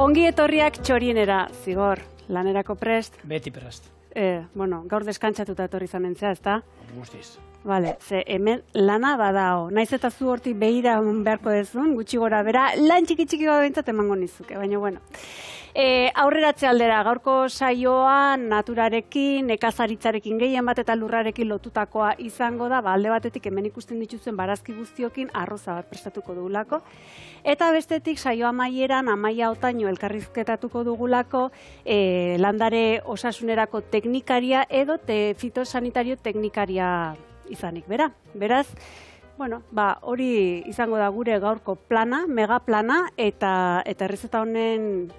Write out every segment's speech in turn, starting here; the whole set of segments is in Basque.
Ongi etorriak txorienera, Zigor, lanerako prest. Beti prest. Bueno, gaur deskantzatuta etorri zanentzea, ezta? Guztiz. Vale, ze hemen lana badao. Naiz eta zu hortik behira beharko dezun, gutxi gora bera, lan txiki behintzat emango nizuke, baina bueno. Aurreratze aldera, gaurko saioa naturarekin, nekazaritzarekin gehien bat eta lurrarekin lotutakoa izango da, alde batetik hemen ikusten dituzuen barazki guztiokin arroza bat prestatuko dugulako. Eta bestetik saioa amaieran, Amaia Otaño elkarrizketatuko dugulako landare osasunerako teknikaria edo fitosanitario teknikaria izanik, bera. Beraz, bueno, hori izango da gure gaurko plana, megaplana, eta errezeta honen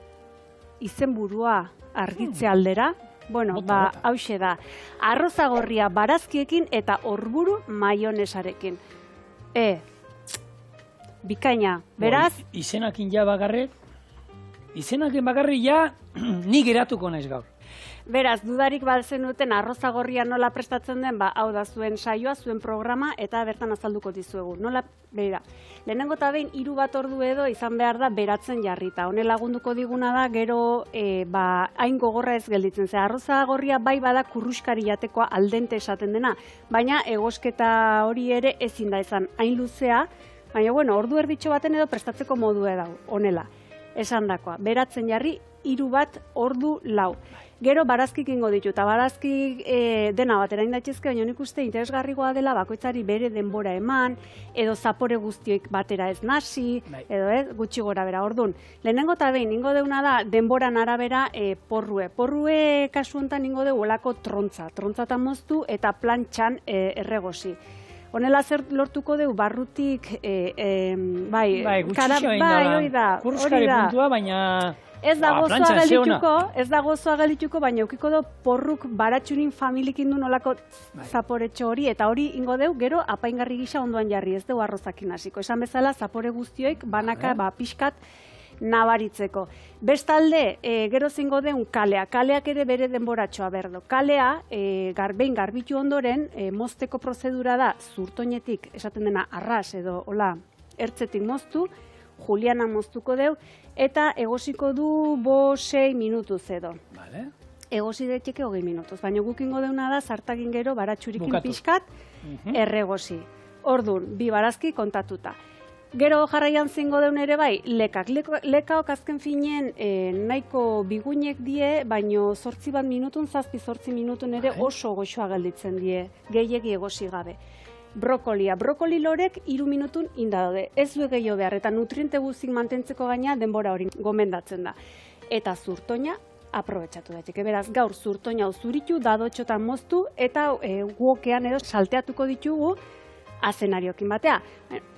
izenburua argitze aldera, bueno, hauxe da, arroza gorria barazkiekin eta orburu maionesarekin. Bikaina, beraz? Izenakin ja bakarrik, ni geratuko naiz gaur. Beraz, dudarik bazen duten arroza gorria nola prestatzen den, hau da zuen saioa, zuen programa, eta bertan azalduko dizuegu. Nola, beira, lehenengo eta behin 3 bat ordu edo izan behar da beratzen jarrita. Hone lagunduko diguna da, gero hain gogorra ez gelditzen. Ze arroza gorria bai bada kurruskari jatekoa aldente esaten dena, baina egosketa hori ere ezin da izan hain luzea, baina bueno, ordu erditxo baten edo prestatzeko modua da, honela. Esan dakoa, beratzen jarri 3 bat ordu 4. Gero barazkik ingo ditu, eta barazkik dena batera indatxezke, baina nik uste interesgarrigoa dela bakoitzari bere denbora eman, edo zapore guztioik batera ez nasi, edo gutxi gora bera. Orduan, lehenengo eta behin ingo deuna da denboran arabera porrue. Porrue kasu honetan ingo deu olako trontzatan moztu eta plantxan erregosi. Honela zer lortuko deu barrutik, gutxixo egin da, kurruskari puntua, baina... Ez da gozoa gelituko, baina eukiko do porruk baratxunin familikin du nolako zaporetxo hori, eta hori ingo deu, gero apaingarri gisa ondoan jarri, ez deu arrozakin hasiko. Esan bezala, zapore guztioik banaka pixkat nabaritzeko. Bestalde, gero zingo deun kalea. Kaleak ere bere denboratxoa berdo. Kalea, behin garbitu ondoren, mozteko prozedura da, zurtoinetik, esaten dena, arras edo, hola, ertzetik moztu, juliana moztuko deu, eta egosiko du 5-6 minutuz edo. Egosi detxeke 20 minutuz, baina gukingo deuna da, zartagin gero, baratxurikin pixkat, erregosi. Orduan, 2 barazki kontatuta. Gero jarraian zingo deun ere bai, lekak. Lekaok azken finen nahiko biguinek die, baino 8 minutun, 7-8 minutun ere oso goxoa gelditzen die, gehiegi egosi gabe. Brokolia. Brokoli lorek 3 minutun indaude. Ez du gehiago behar, eta nutriente guzik mantentzeko gaina denbora hori gomendatzen da. Eta zurtoina aprobetxatu daiteke. Beraz, gaur zurtoina zuritu, dadotxotan moztu, eta guokean edo salteatuko ditugu azenariokin batea.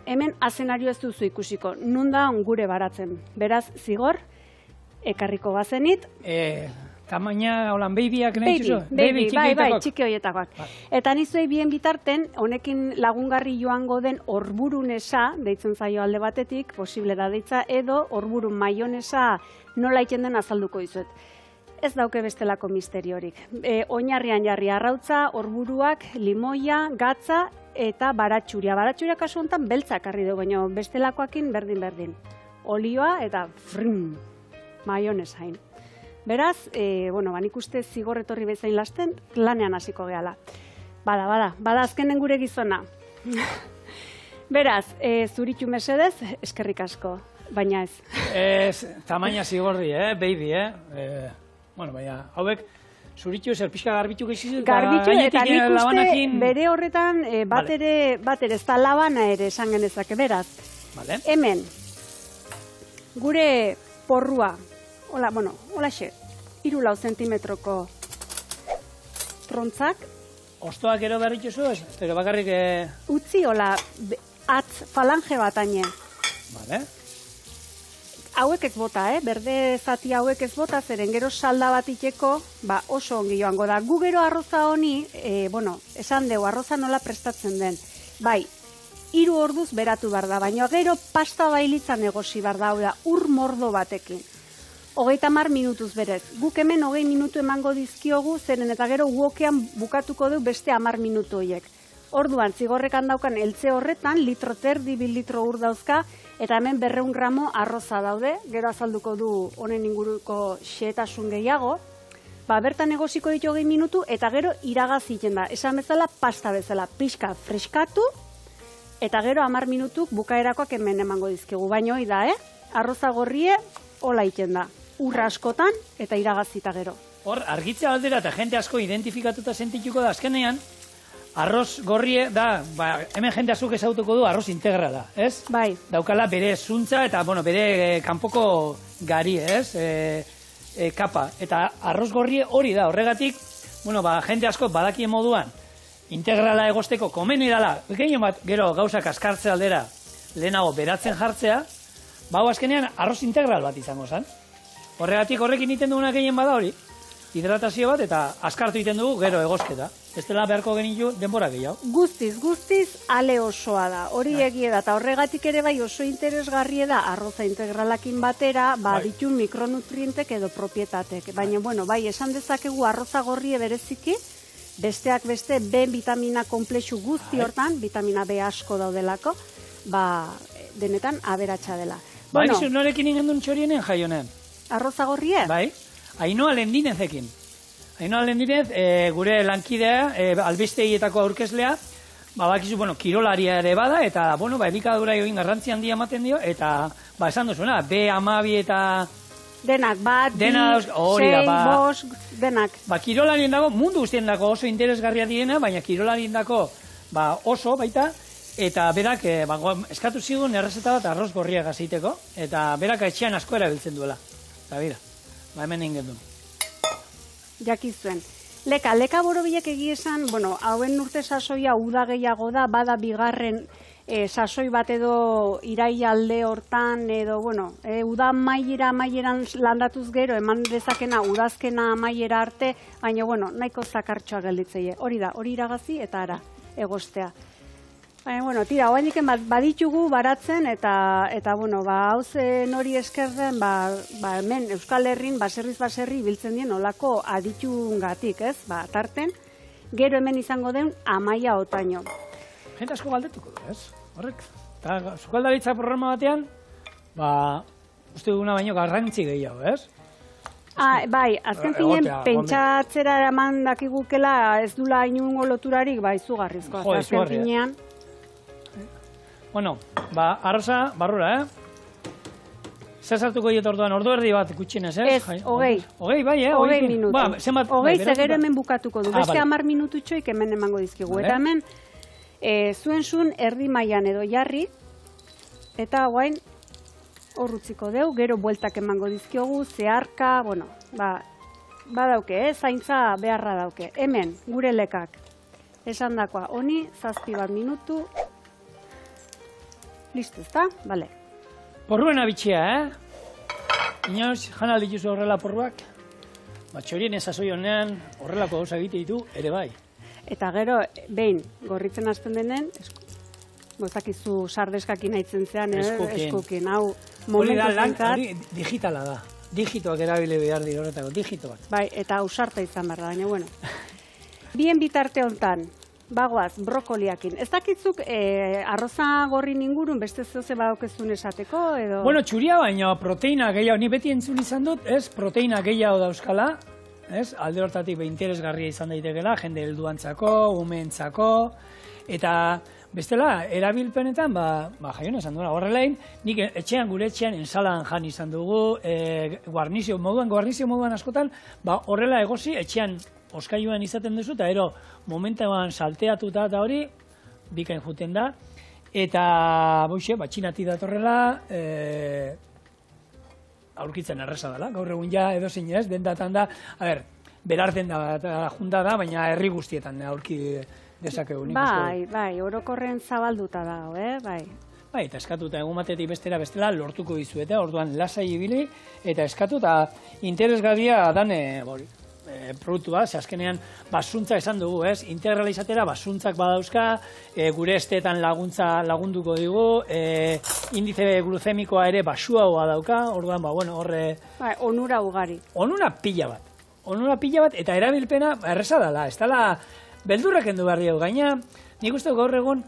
Hemen azenario ez duzu ikusiko, nunda gure baratzen. Beraz, Zigor, ekarriko bazenit. Tamaina, holan, babyak nahi zuzu? Bai, txiki horietakoak. Eta nizuei bien bitarten, honekin lagungarri joango den orburunesa, deitzen zaio alde batetik, posible da deitza, edo orburun maionesa nola iten den azalduko dizuet. Ez dauke bestelako misteriorik. Oinarrian jarri arrautza, orburuak, limoia, gatza eta baratxuria. Baratxuria kasu honetan beltzak harri du, baina bestelakoakin berdin. Olioa eta frim, maionesain. Beraz, nik uste Zigor etorri bezain lasten, lanean hasiko gehala. Bada azkenen gure gizona. Beraz, zuritu mesedez, eskerrik asko, baina ez. Tamaina Zigordi, baby, baina, hauek, zuritu ezer pixka garbitu gehiago. Garbitu, eta nik uste bere horretan bat ere, ez da labana ere esan genezake, beraz. Hemen, gure porrua, hola xe, 3-4 zentimetroko trontzak. Ostoak ero behar dituzu ez? Ero bakarrik... Utzi, hola, falange bat aine. Hauek ez bota, berde zati hauek ez bota, zeren gero salda bat iteko, oso ongi joango da. Gu gero arroza honi, esan dugu, arroza nola prestatzen den. Bai, 3 orduz beratu behar da, baina gero pasta bailitzan egosi behar da, ur mordo batekin. 30 minutuz berez. Guk hemen 20 minutu emango dizkiogu, zeren eta gero guokean bukatuko du beste 10 minutu horiek. Orduan, zigorrekan daukan eltze horretan, litro terdi, 2 litro ur dauzka, eta hemen 200 gramo arroza daude, gero azalduko du honen inguruko xehetasun gehiago. Bertan egosiko ditu 20 minutu, eta gero iragaz egiten da. Esan bezala, pasta bezala, pixka freskatu, eta gero 10 minutuk bukaerakoak hemen emango dizkigu. Baina hori da, arroza gorrie, hola egiten da. Urra askotan, eta iragazita gero. Hor, argitza aldera eta jente asko identifikatuta sentituko da azkenean, arroz gorrie da, hemen jente asko ezagutuko du arroz integrala, ez? Bai. Daukala bere zuntza eta, bere kanpoko gari, ez? Kapa. Eta arroz gorrie hori da, horregatik, jente asko badakien moduan, integrala egosteko komeni dela, gehien bat gero gauzak askartze aldera lehenago beratzen jartzea, azkenean arroz integral bat izango zen. Horregatik horrekin egiten duguna gehien bada hori, hidratazio bat eta askartu egiten dugu gero egosketa. Ez dela beharko genitu denbora gehiago. Guztiz ale osoa da, hori egie da, eta horregatik ere bai oso interesgarria da arroza integralakin batera, ditu mikronutrientek edo propietatek. Baina, bai, esan dezakegu arroza gorrie bereziki, besteak beste B vitamina komplexu guzti hortan, vitamina B asko daudelako, denetan aberatsa dela. Izu norekin ingendun txorienen jaionen? Arroza gorrie? Bai, Ainhoa Lendinezekin. Ainhoa Lendinez, gure lankidea, albistegitako aurkezlea, bakizu, kirolaria ere bada, eta, elikadura egin garrantzi handia ematen dio, eta, esan duzuena, B12 eta... Denak, bat, bi, sei, bost, denak. Kirolarien dago, mundu guztien dago oso interesgarria diena, baina kirolarien dago oso baita, eta berak eskatu zigun errezeta bat arroz gorria gaziteko, eta berak etxean asko erabiltzen duela. Eta bera, hemen egin du. Jakizuen. Leka borobilek egiesan, hauen urte sasoia uda gehiago da, bada bigarren sasoi bat edo iraialde hortan, edo, uda amaieran landatuz gero, eman dezakena udazkena amaiera arte, baina, nahiko zakartxoa gelditzeie. Hori da, hori iragazi eta ara, egostea. Baina, tira, oainiken baditugu baratzen, eta hauzen hori eskerren, hemen Euskal Herrin, baserriz biltzen dien olako aditungatik, ez? Tarten, gero hemen izango den Amaia Otaino. Jente asko galdetuko du, ez? Horrek, eta sukaldaritza programa batean, uste duguna baino garrantzi gehiago, ez? Bai, azken finen, pentsatzera eraman dakigukela ez dula inungo loturarik, izugarrizko, azken finean. Arroza, barrura, Zer sartuko diet orduan, ordu erdi bat gutxienez, ez? Ez, 20. 20, bai, 20 minutu. 20 zegero hemen bukatuko du, beste 10 minututxoik hemen emango dizkigu. Eta hemen, zuen erdi mailan edo jarri, eta guain horrutziko deu, gero bueltak emango dizkiogu, zeharka, badauke, zaintza beharra dauke. Hemen, gure lekak. Esan dakoa, honi, 7 minutu. Listo, ezta? Bale. Porruen abitxea, Inoz, jana dituzu horrela porruak? Txorien ezazoi honean horrelako gauza egite ditu, ere bai. Eta gero, behin, gorritzen hasten denen, gozakizu sardeskakin haitzen zean, eskukin, hau momentu zentzat. Hori digitala da, digitoak erabile behar dira horretako, digitoak. Bai, eta ausarta izan behar da, baina, bueno. Bien bitarte hontan, bagoaz, brokoliakin. Ez dakitzuk arroza gorrin ingurun beste zoze badaukezun esateko, edo? Bueno, txuria baina proteina gehiago, ni beti entzun izan dut, ez, proteina gehiago dauzkala, ez, alde hortatik interesgarria izan daitekela, jende helduantzako, umeentzako, eta bestela, erabilpenetan, jaion esan duela, horrelain, nik gure etxean ensalan jan izan dugu, guarnizio moduan askotan, horrela egosi, etxean oskailuan izaten duzu, eta ero momentuan salteatuta eta hori, bikain juten da, eta txinati datorrela, aurkitzen erresa dela, gaur egun ja edo zinez, dendatan da, berar denda junta da, baina herri guztietan aurki dezakegu. Bai, orokorren zabalduta dago, bai. Bai, eta eskatuta egun batetik bestela lortuko dizueta, orduan lasai ibili, eta eskatuta interesgarria dane, produktua, ze azkenean basuntza esan dugu, ez? Integralizatera basuntzak badauzka, gure esteetan lagunduko digu, indize gluzemikoa ere basuagoa dauka, orduan, horre... Onura ugari. Onura pila bat, eta erabilpena erresa dela, ez dela beldurrak endu behar dugu, gaina, nik uste gaur egun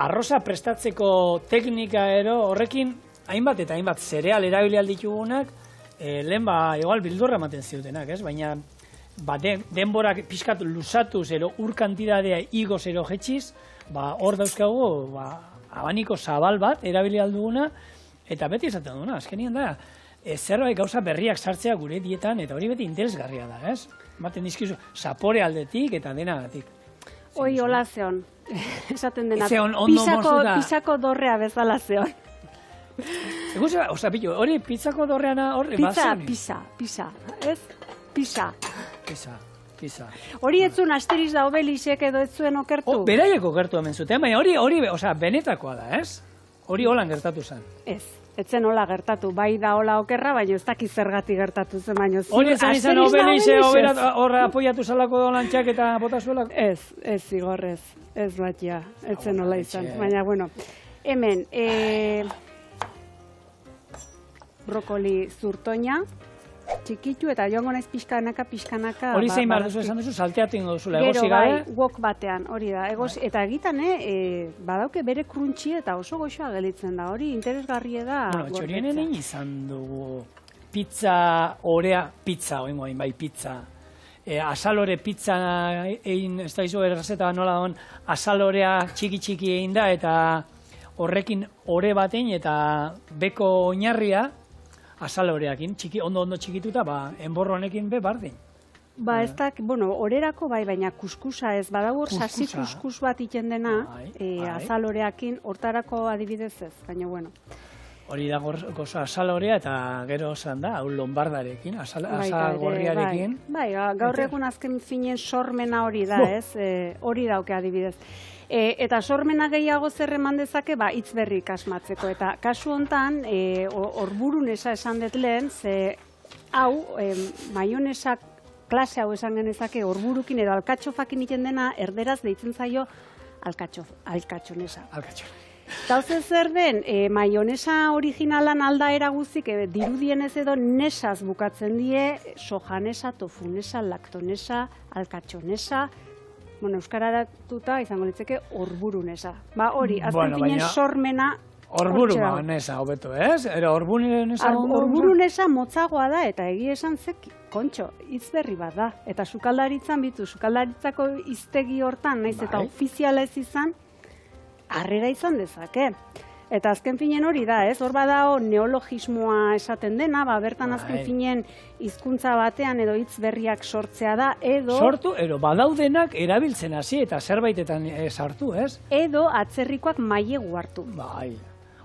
arroza prestatzeko teknika horrekin hainbat eta hainbat zereal erabili ditugunak lehen igual bildurra ematen ziutenak, ez? Baina denborak pixkat lusatuz ero ur kantidadea igoz ero jetxiz, hor dauzkagu abaniko zabal bat erabili duguna eta beti esaten duguna, azkenien da zerbait gauza berriak sartzea gure dietan eta hori beti interesgarria da, ez? Baten dizkizu zapore aldetik eta denagatik. Hoi hola zeon, esaten dena, pisako dorrea bezala zeon. Hori pizzako dorreana horre bazen? Pizza, ez? Pizza. Pizza. Hori etzun Asteriz da Obelisek edo etzuen okertu? Beraiek okertu hemen zuten, baina hori benetakoa da, ez? Hori holan gertatu zen. Etzen hola gertatu, bai da hola okerra, baina ez dakiz zergatik gertatu zen, baina hori izan Obelise horra apoiatu salako dolantxak eta botazuelak? Ez, igorrez, ez batia, etzen hola izan, baina bueno, hemen, brokoli zurtoina, txikitu eta joango naiz pixkanaka. Hori zein behar duzu esan duzu, salteatu ingo duzula, egosi gabe? Gero bai, wok batean, hori da, eta egitan, badauke bere kruntxi eta oso goxoa gelitzen da, hori interesgarria da. Bueno, txorien egin izan dugu pizza, orea pizza, oingoain bai pizza. Asalore pizza egin, ez da izo errazeta nola dagoen, asalorea txiki egin da eta horrekin ore batein eta beko oinarria, asaloreakin, ondo txikituta, enborro honekin be bardin. Ez da, orerako bai, baina kuskusa ez, badago hor sasi kuskus bat iten dena, azaloreakin, hortarako adibidez ez, baina bueno. Hori da gozo azalorea eta gero esan da, hau lombardarekin, azalgorriarekin. Bai, gaur egun azken finen sormena hori da, ez, hori dauke adibidez. Eta sormena gehiago zer eman dezake, hitz berrik asmatzeko. Eta kasu hontan, orburunesa esan dut lehen, ze hau, maionesa klase hau esan genezake orburukin edo alkatxofakin iten dena, erderaz deitzen zaio alkatxonesa. Tauze zer den, maionesa originalan aldaera guzik, dirudienez edo nesaz bukatzen die, sojanesa, tofunesa, laktonesa, alkatxonesa, euskararatuta izango litzeke orburunesa. Hori, azken finen sormena... Orburunesa, hobeto, ez? Orburunesa motzagoa da, eta egia esan zek, kontxo, hitz berri bat da. Eta sukaldaritzan sukaldaritzako hiztegi hortan, naiz eta ofiziala ez izan, harrera izan dezake. Eta azken finen hori da, ez? Hor badao neologismoa esaten dena, bertan azken finen hizkuntza batean edo hitz berriak sortzea da, edo... Sortu, badaudenak erabiltzen hasi eta zerbaitetan sartu, ez? Edo atzerrikoak mailegu hartu. Bai,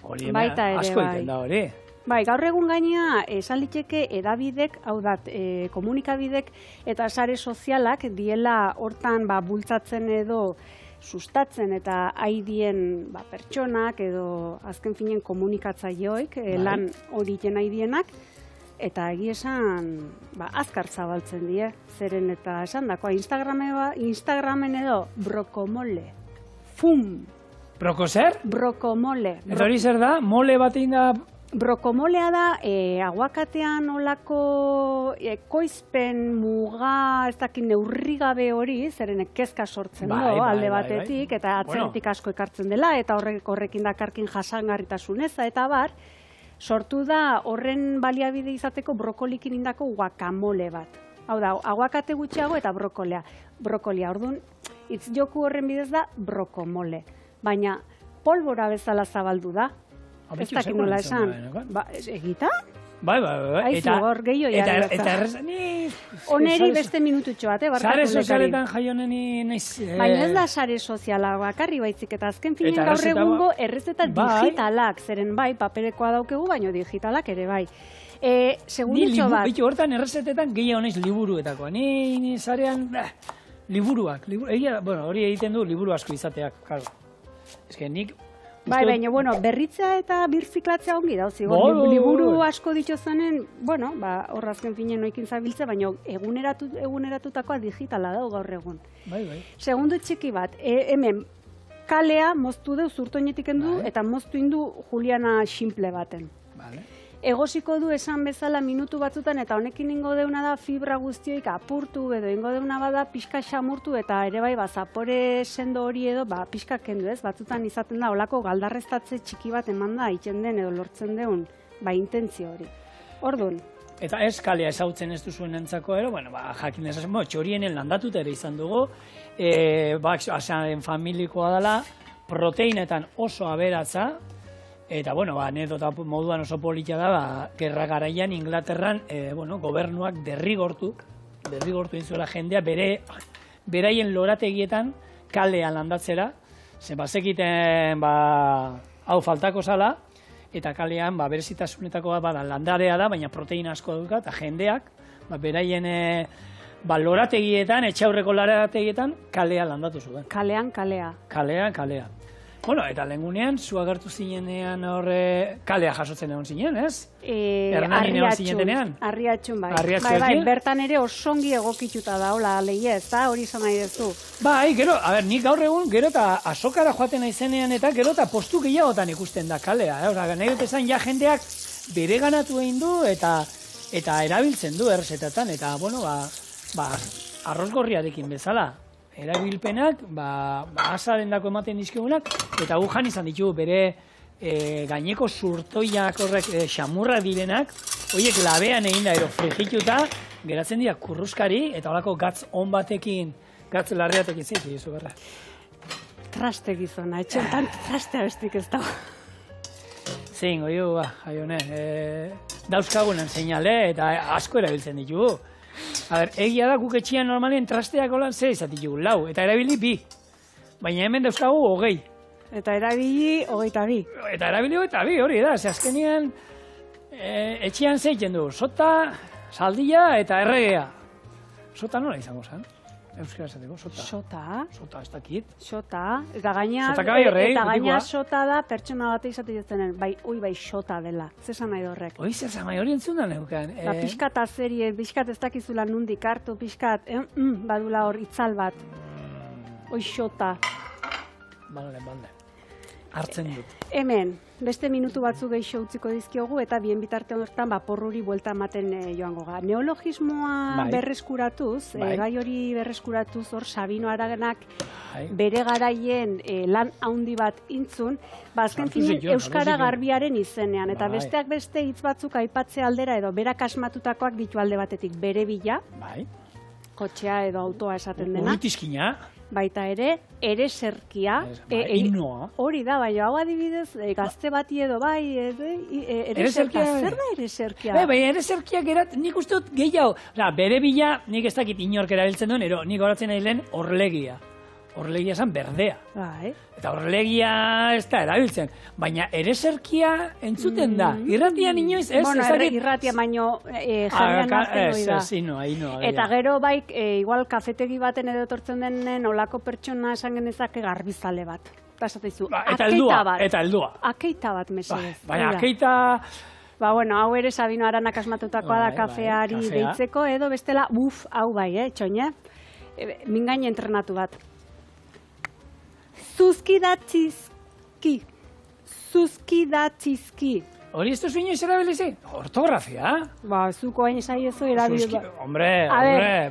hori asko egiten da hori. Bai, gaur egun gaina esan liteke edabidek, hau dat, komunikabidek eta sare sozialak diela hortan bultzatzen edo sustatzen eta haidien pertsonak edo azken finen komunikatzaileoik lan horien haidienak eta egi esan azkar zabaltzen die, zeren eta esan dakoa Instagramen edo brokomole, fum! Broko zer? Brokomole. Eta hori zer da? Mole batein da... Brokomolea da, aguakatean olako ekoizpen muga, ez dakit neurrigabe hori, zeren kezka sortzen do, alde batetik, eta atzerritik asko ekartzen dela, eta horrekin dakarkin jasangarritasuneza, eta sortu da horren baliabide izateko brokolikin indako guacamole bat. Hau da, aguakate gutxiago eta brokolia. Orduan, hitz joku horren bidez da brokomole. Baina, polbora bezala zabaldu da. Ez dakit nola esan. Egita? Bai. Aizu, hor, gehiago jarri. Eta errezan, oneri beste minututxo bat, Sare sozialetan jaioneni naiz... Baina ez da sare soziala bakarri baitzik, eta azken finen gaur egungo errezeta digitalak, zeren paperekoa daukegu, baino digitalak ere bai. Segundutxo bat... Bitu hortan errezetetan gehiago naiz liburuetakoa. Ni zarean liburuak. Hori egiten du liburu asko izateak, karo. Ez que nik... baina, berritzea eta birziklatzea ongi dauzi. Liburu asko dituzenen, hor azken finen noikin zabiltze, baina eguneratutakoa digitala dago gaur egun. Segundu txiki bat, hemen kalea moztu du, zurtoinetik endu, eta moztu indu Juliana simple baten. egosiko du esan bezala minutu batzutan, eta honekin ingo deuna da fibra guztioik apurtu edo ingo deuna bada pixka xamurtu eta ere bai zapore sendo hori edo pixka kendu ez, batzutan izaten da olako galdarreztatze txiki bat eman da egiten den edo lortzen deun intentzio hori. Orduan. Eta ez kalea ezautzen ez duzuen entzako ero, jakin esasen, txorienen landatut ere izan dugu, asean familikoa dela, proteinetan oso aberatza, eta, anedota moduan oso politia da, gerra garaian Inglaterran, gobernuak derrigortu inzuela jendea beraien lorategietan kalean landatzera, ze bazekiten, hau faltako zala, eta kalean, berezitasunetako bat landarea da, baina proteina asko duka, eta jendeak, beraien lorategietan, etxaurreko lorategietan, kalea landatu zuen. Kalean, kalea. Kalean. Eta lehengunean, zu agertu zinenean horre, kalea jasotzen egon zinen, ez? Arriatxun, bai. Bertan ere osongi egokituta da, hola, lehi ez, hori izan nahi duzu. Bai, gero, nik gaur egun, gero eta azokara joaten naizenean eta gero eta postu gehiagotan ikusten da kalea. Nahi dut esan, ja jendeak bere ganatu egin du eta erabiltzen du errezetetan, eta, arroz gorriarekin bezala. Erabilpenak, azaren dako ematen dizkigunak, eta gujan izan ditugu bere gaineko zurtoiak horrek xamurra direnak, horiek labean egin da, frigituta, geratzen dira kurruskari, eta horako gatz on batekin, gatz larriatekin zitu, Jesu berra. Traste gizona, etxentan trastea bestik ez dago. Zein, jaione, dauzkagunen seinale, eta asko erabiltzen ditugu. Egia da guk etxian normalien trasteak olan zer izatitugu, 4, eta erabili 2. Baina hemen dauzkagu 20. Eta erabili 22. Eta erabili 22, hori da, ze azkenean etxian zeiten du, sota, saldia eta erregea. Sota nola izango zen? Euskara esateko, sota. Sota, ez dakit. Sota, eta gaina sota da pertsona bate izate joztenen, bai sota dela. Zesan nahi horrek. Zesan nahi hori entzun da neukan. Piskat azerien, piskat ez dakizula nundik hartu, piskat, badula hor itzal bat. Sota. Balde. Hartzen dut. Hemen, beste minutu batzu gehiago utziko dizkiogu eta bien bitarte horretan porruri buelta ematen joango ga. Neologismoa berreskuratuz, gai hori berreskuratuz hor Sabino Aranak bere garaien lan handi bat intzun, azken finen Euskara Garbiaren izenean, eta besteak beste hitz batzuk aipatze aldera edo berak asmatutakoak ditu alde batetik bere bila, kotxea edo autoa esaten dena. Urritizkina. Baita ere serkia. Hori da, bai, hau adibidez, gazte bati edo bai, ere serkia, zer da ere serkia? Bai, ere serkia gerat, nik uste dut gehiago, bere bila, nik ez dakit inork erabiltzen duen, nik horatzen nahi lehen horlegia. Horlegia esan berdea. Eta horlegia ez da erabiltzen. Baina ere serkia entzuten da. Irratian inoiz ez? Irratia baino jarrian nazten hori da. Eta gero bai, igual kafetegi baten edo etortzen denen olako pertsona esan genezake garbizale bat. Eta esateizu, akeita bat. Eta heldua. Akeita bat, mesedez. Baina akeita... hau ere Sabino Aranak asmatutakoa da kafeari deitzeko, edo bestela, hau bai, txoine? Mingain entrenatu bat. Zuzkidatzizki. Hori ez duzu inoiz erabilizi? Ortografia? Zuko hain esai ezo erabili. Hombre,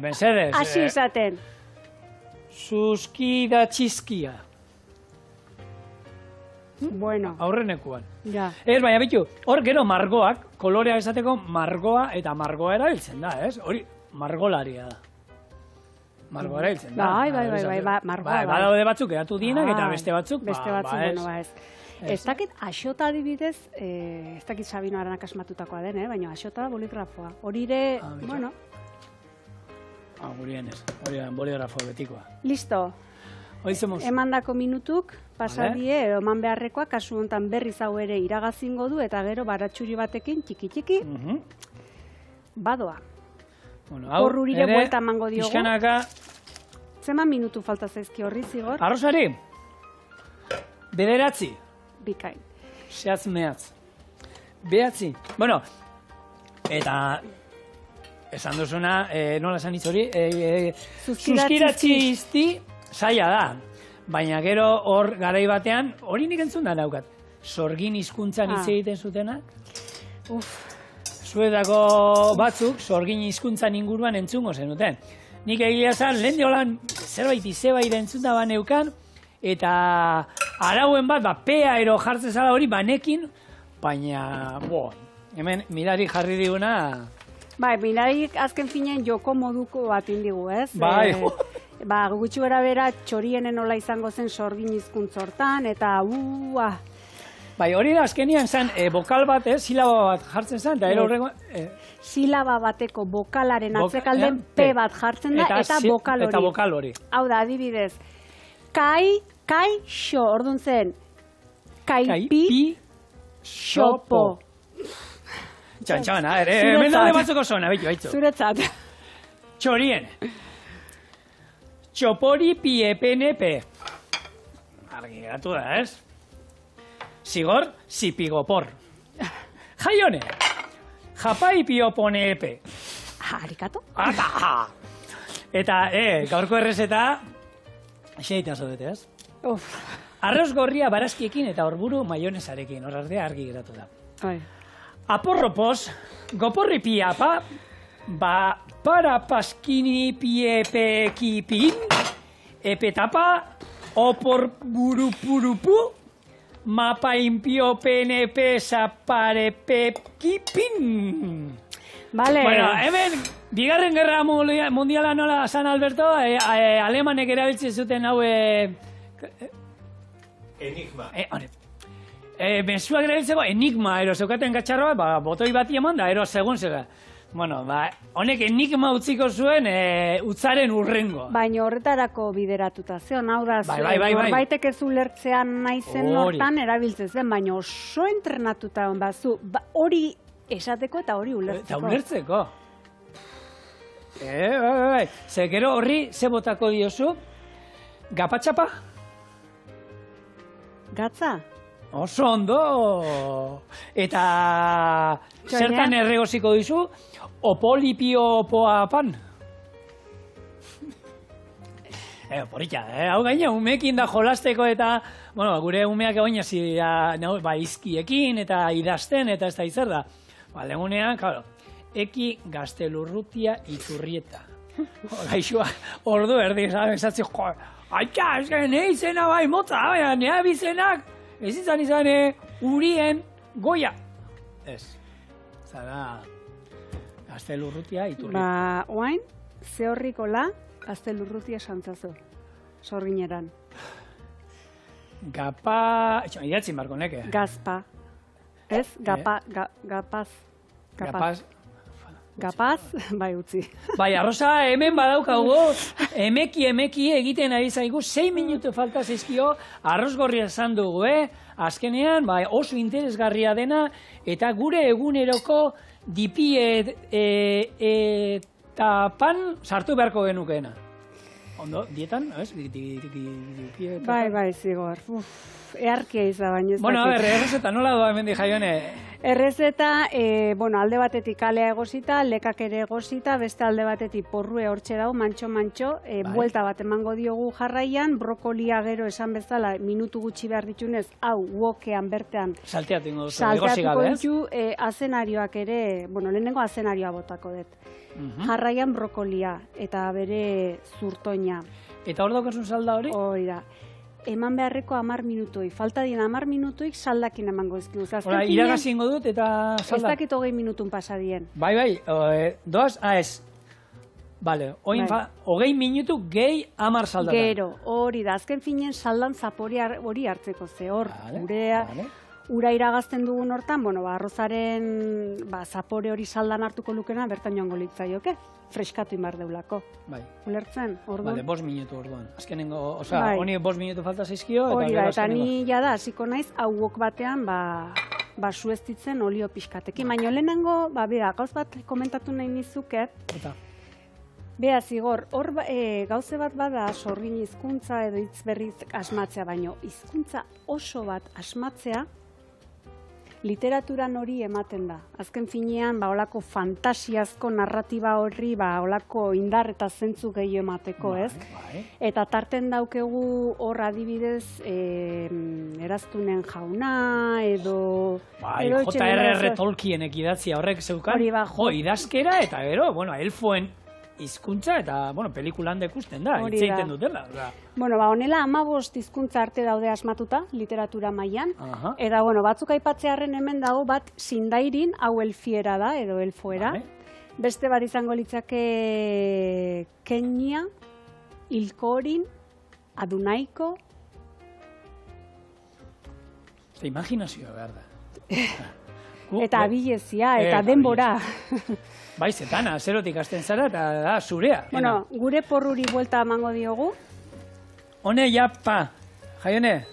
bensedez. Asi esaten. Zuzkidatzizkia. Bueno. Aurrenekuan. Ja. Ez, baina bitu, hor gero margoak, kolorea esateko margoa eta margoa erabiltzen da, ez? Hori, margolaria da. Margoa erabiltzen da. Bai, margoa. Badaude batzuk eratu dienak eta beste batzuk, ez. Ez dakit axota adibidez, ez dakit Sabino Aranak asmatutakoa den, baina axota da boligrafoa. Hori ere, bueno. Gurien ez, hori boligrafoa betikoa. Listo. Emandako minutuk, pasadie, edo eman beharrekoa, kasu honetan berriz hau ere iragazingo du, eta gero baratxuri batekin, txiki, badoa. Horrurire buelta emango diogu. Pixkanaka. Zeman minutu falta zaizki horri zigor? Arrozari, 9. Bikain. Zehatz mehatz. 9. Bueno, eta esan duzuna, nola esan hitz hori, zuzkidatzizti zaila da. Baina gero hor garai batean, hori nik entzun da daukat. Sorgin hizkuntzan hitz egiten zutenak? Zuetako batzuk sorgin hizkuntzan inguruan entzungo zenuten. Nik egia zan, lehen diolan zerbait izebait entzunta baneukan, eta arauen bat, pea ero jartzen zala hori banekin, baina, hemen mirari jarri diguna... Bai, mirari azken finean joko moduko bat indigu, ez? Bai, gutxi gara bera txorienen nola izango zen sorgin hizkuntz hortan, eta Bai, hori da azkenian zen, bokal bat, silaba bat jartzen zen, eta horrego... Silaba bateko bokalaren atzekalden P bat jartzen da, eta bokal hori. Eta bokal hori. Hau da, adibidez, kaixo, orduan zen, kaipi, xopo. Txantxana, hemen daude batzuko zona, baitzu. Zuretzat. Txorien. Txopori piepenepe. Argi geratu da, ez? Zigor, zipigopor. Jaione. Japai pioponepe. Harikatu. Eta, gaurko errezeta, xeita zodete, ez? Arroz gorria barazkiekin eta horburu maionesarekin, horardea argi geratu da. Aporropos, goporri piapa, para paskini piepekipin, epetapa, opor burupurupu, mapa impio penepe saparepekipin. Vale. Bueno, hemen, bigarren gerra mundiala nola San Alberto, alemanek erabiltzen zuten hau... Enigma. Mezuak erabiltzeko enigma, zeukaten gatxarroa, botoi bati eman da, segun zega. Bueno, honek enigma utziko zuen utzaren urrengo. Baina horretarako bideratuta zion, hau da, Baitek ez ulertzean naizen hortan erabiltzen zen, baina oso entrenatuta hon bazu, hori esateko eta hori ulertzeko. Eta ulertzeko. Ze gero horri, ze botako diozu, gapatxapa? Gatza? Oso ondo! Eta zertan erregoziko dizu, opolipiopoapan. Porritxa, hau gaina, umeekin da jolasteko eta, bueno, gure umeak egoin hasi izkiekin eta idazten eta ez da izer da. Legunean, claro, eki Gaztelurrutia Iturrieta. Gaixua, ordu erdi, esatzen, aita, ez gara, ne izena bai motza, nea bizenak, ez izan urien goia. Ez, zara Gaztelurrutia Iturrieta. Oain, ze horrikola Gaztelurrutia santzazo, sorgineran. Gapa, idatzin barko neke. Gazpa. Ez, gapaz. Gapaz, bai utzi. Bai, arroza, hemen badaukagu, emeki egiten ari zaigu, 6 minutu falta zaizkio, arroz gorria esan dugu, azkenean, oso interesgarria dena, eta gure eguneroko dipi eta pan sartu beharko genukeena. Ondo, dietan, ez? Bai, zigor. Earkia izan, baina ez dakit. Bueno, errezeta, nola doa hemen di jaione? Errezeta, alde batetik kalea egosita, lekak ere egosita, beste alde batetik porrue hortxe dago, mantxo, buelta bat emango diogu jarraian, brokolia gero esan bezala, minutu gutxi behar ditunez, hau, wokean bertean. Salteatuko ditu, azenarioak ere, lehenengo azenarioa botako dut. Jarraian brokolia eta bere zurtoina. Eta hor daukasun salda hori? Hori da. Eman beharreko 10 minutoi. Falta dien 10 minutoik saldakin emango ezkiuz. Hora, iragazi ingo dut eta saldak? Ez dakit 20 minutun pasadien. Bai, doaz, ez. Bale, 20 minutu gehi 10 saldatan. Gero, hori da. Azken finen saldan zapori hori hartzeko ze hor. Ura iragazten dugun hortan, arrozaren zapore hori saldan hartuko lukena bertan joango litzaioke. Freskatu inbar deulako. Bai. Ulertzen, orduan. Bale, 5 minutu orduan. Azkenengo, honi 5 minutu falta zaizkio. Hori da, eta ni jada, hasiko naiz, hauok batean, sueztitzen olio pixkatekin. Baina lehenengo, gauz bat komentatu nahi nizuket. Eta? Bea, zigor, hor gauze bat bada sorgin hizkuntza edo hitz berriz asmatzea, baino hizkuntza oso bat asmatzea literaturan hori ematen da. Azken finean, olako fantasiazko narratiba horri, olako indar eta zentzu gehiago emateko, ez? Eta tarten daukegu hor adibidez, Eraztunen Jauna, edo... J.R.R. Tolkienek idatzia horrek zeukan, idazkera eta gero, elfoen hizkuntza eta, pelikulan dekusten da, hitz egiten dutela. Honela 15 hizkuntza arte daude asmatuta, literatura mailan, eta, batzuk aipatzearren hemen dago bat Sindairin, hau elfiera da, edo elfoera. Beste bat izango litzake Kenia, Ilkorin, Adunaiko. Imaginazioa behar da. Eta abilezia, eta denbora. Bai, zetana, zerotik hasten zara, eta da, zurea. Gure porruri buelta emango diogu. Hone, japa, jaione,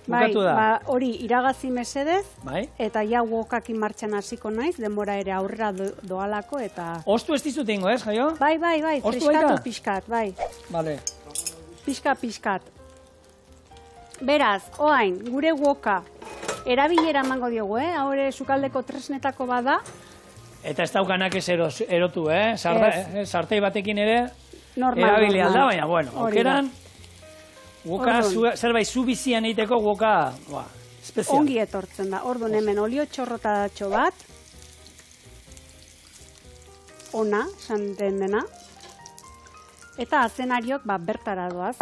bukatu da. Hori, iragazi mesedez, eta ja wokakin martxan hasiko naiz, denbora ere aurrera doalako, eta... Ostu ez dizut ingo, ez, jaio? Bai, friskatu pixkat, bai. Bale. Pixkat. Beraz, oain, gure woka, erabilera emango diogu, haure sukaldeko tresnetako bada. Eta ez daukanak ez erotu, sartei batekin ere erabili alda, baina, aukeran, zerbait zu bizian egiteko woka espezial. Ongi etortzen da, orduan hemen olio txorrotatxo bat, ona, santen dena, eta azenariok bertara doaz.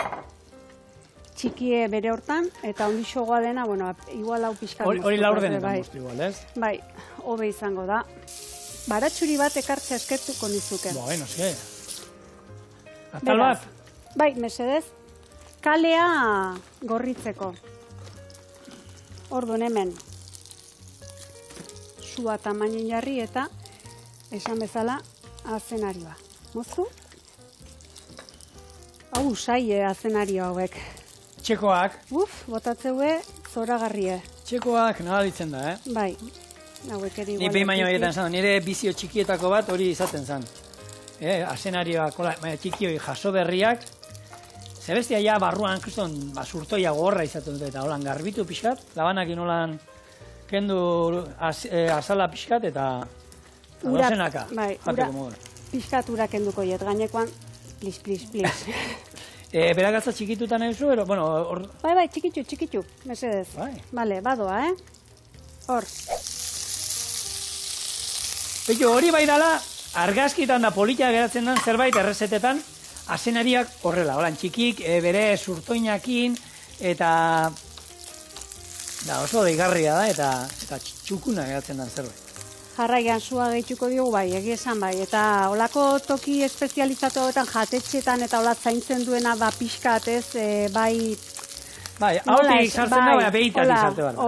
Txikie bere hortan, eta ondixogoa dena, igual hau pixkan moztuko. Hori laur denetan moztu igual, ez? Bai, hobe izango da. Baratxuri bat ekartzea eskertuko nizuke. Bueno, ze. Atal bat? Bai, mesedez. Kalea gorritzeko. Orduan hemen. Sua tamainen jarri eta esan bezala azenarioa. Moztu? Hau usai azenario hauek. Txekoak. Botatzeue zoragarrie. Txekoak nabaditzen da, Bai. Ni behin baino egiten zan, nire bizio txikietako bat hori izaten zan. Azenarioak, txikioi jaso berriak, zebestia ja barruan, kriston, surtoia gorra izaten dut, eta holan garbitu pixkat, labanakin holan kendu azala pixkat, eta dozenaka. Bai, pixkat ura kenduko jet, gainekoan, plis. Berakatza txikitutan eusu, ero, Bai, txikitxu, mesedez. Bale, badoa, Hor. Beto, hori bai dala, argazkitan da politia geratzen den zerbait errezetetan, azenariak horrela, holan txikik, bere surtoinakin, eta oso deigarria da, eta txukuna geratzen den zerbait. Jarraian sua gehituko diogu bai, esan bai, eta olako toki espezializatu hauetan jatetxetan eta hola zaintzen duena pixkat, bai... Bai, hautik sartzen da, baina behitatik sartu behar da.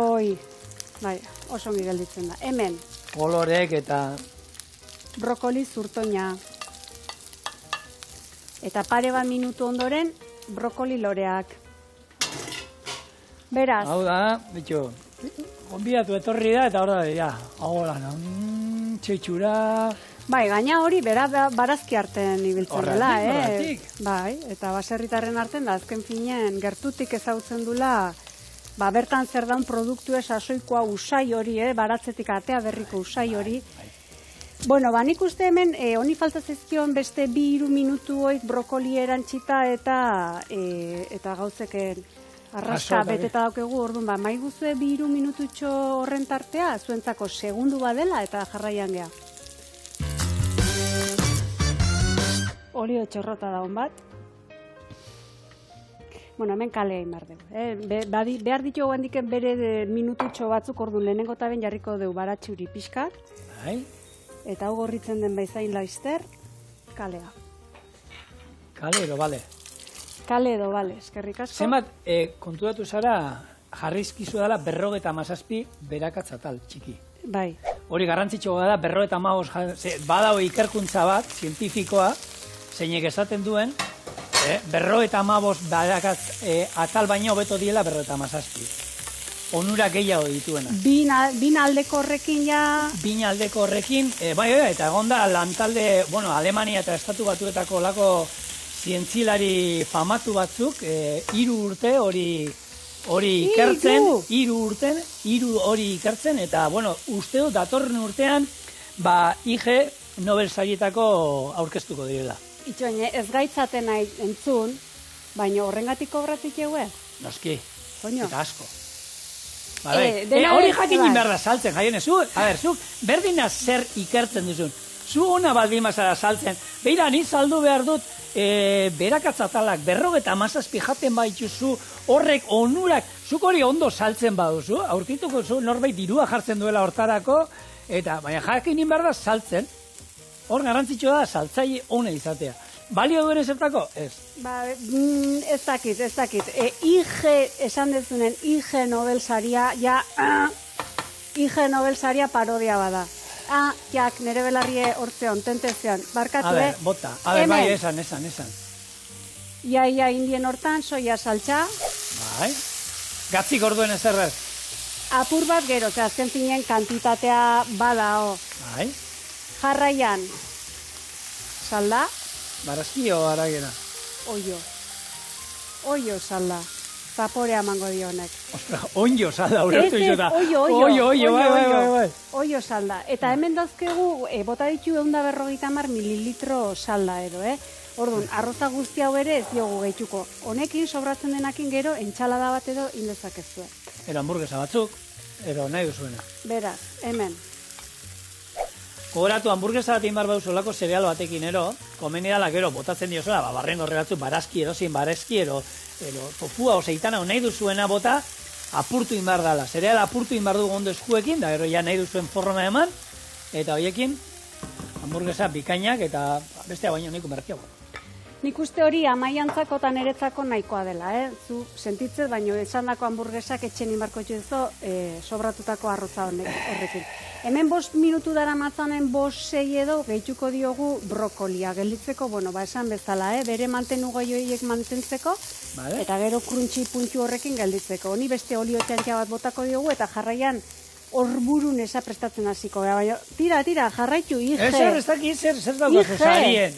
Bai, oso ongi gelditzen da. Hemen. Kolorek eta... Brokoli zurtoina. Eta pare bat minutu ondoren, brokoli loreak. Beraz. Hau da, bitxo, gonbidatu etorri da, eta hor da, hau lan, txetxura... Bai, gaina hori, barazki arten ibiltzen dela, Horretik. Bai, eta baserritarren arten da, azken finean, gertutik ezautzen dula, bertan zer daun produktu sasoikoa usai hori, baratzetik atea berriko usai hori. Bueno, nik uste hemen, honi falta zezkion beste 2-3 minutu hoik brokoli erantxita eta gauzeken arraska beteta daukegu, orduan, maiguzue 2-3 minututxo horren tartea, zuentzako segundu badela eta jarraian geha. Olio txorrota daun bat. Bueno, hemen kalea inbar dugu. Behar ditu handiken bere minututxo batzuk, orduan lehenengo taben jarriko dugu baratxuri pixkat. Bai. Eta hau gorritzen den baizain laizter, kalea. Kale edo, bale. Kale edo, bale, eskerrik asko. Zenbat, konturatu zara, jarrizkizu dela 57 berakatzatal txiki. Bai. Hori garrantzitsua da, 55, badao ikerkuntza bat, zientifikoa, zeinek esaten duen, 55 berakatz atal baino hobeto diela 57. Onura gehiago dituena. Bin aldeko horrekin ja... Bin aldeko horrekin, bai, eta egon da lantalde, Alemania eta Estatu Batuetako lako zientzilari famatu batzuk, 3 urte hori hori ikertzen, 3 urten, 3 hori ikertzen, eta, bueno, uste dut datorren urtean, IG Nobel sarietako aurkeztuko direla. Itxoine, ez gaitzaten nahi entzun, baina horrengatik kobratik egue? Noski, eta asko. Hori jakin behar da saltzen, jaione, zuk berdina zer ikertzen duzun. Zu ona baldin mazara saltzen, beira, ni saldu behar dut, berakatzatalak, 57 jaten baituzu, horrek onurak, zuk hori ondo saltzen baduzu, aurkituko zu norbait dirua jartzen duela hortarako, eta baina jakin behar da saltzen, hor garrantzitsua da saltzaile ona izatea. Balio duen ezertako? Ez. Ez dakit. Esan dezunen, IG Nobel saria, IG Nobel saria parodia bada. Jak, nire belarrie hortzeon, tentezion. Barkatu, bota. Bai, esan. Ia, indien hortan, soia saltxa. Bai. Gatzik orduen ezerrez. Apur bat gero, azken zinen kantitatea badao. Bai. Jarraian. Salda. Barazkio aragera. Oio salda. Zaporea mango dionek. Ostra, onjo salda, ulertu izo da. Oio. Oio salda. Eta hemen dazkegu, bota ditu 150 mililitro salda edo, Orduan, arroza guzti hau ere ez diogu gehituko. Honekin, sobratzen denakin gero, entxalada bat edo indezakezue. Ero hamburguesa batzuk, ero nahi duzuena. Beraz, hemen. Gogoratu, hamburguesa bat inbar badu solako zereal batekin ero, komeni dala gero botatzen diozela, barren horre batzu, barazki ero, tofua oseitana nahi duzuena bota, apurtu inbar dala. Zereal apurtu inbar du gondo eskuekin, da gero ja nahi duzuen forma eman, eta hoiekin hamburguesa bikainak eta bestea baino nahiko merkeago. Nik uste hori amaiantzako eta niretzako nahikoa dela, Zu sentitzez, baino esandako hamburguesak etxen inbarko txuzo sobratutako arroza horrekin. Hemen 5 minutu dara matzanen 5-6 edo gehituko diogu brokolia gelditzeko, esan bezala, bere mantenu goioiek mantentzeko, eta gero kruntxi puntxu horrekin gelditzeko. Honi beste olio txantxa bat botako diogu, eta jarraian horburun esa prestatzen hasiko. Tira, jarraitu, IG. Ez daki, zer daukazu sarien.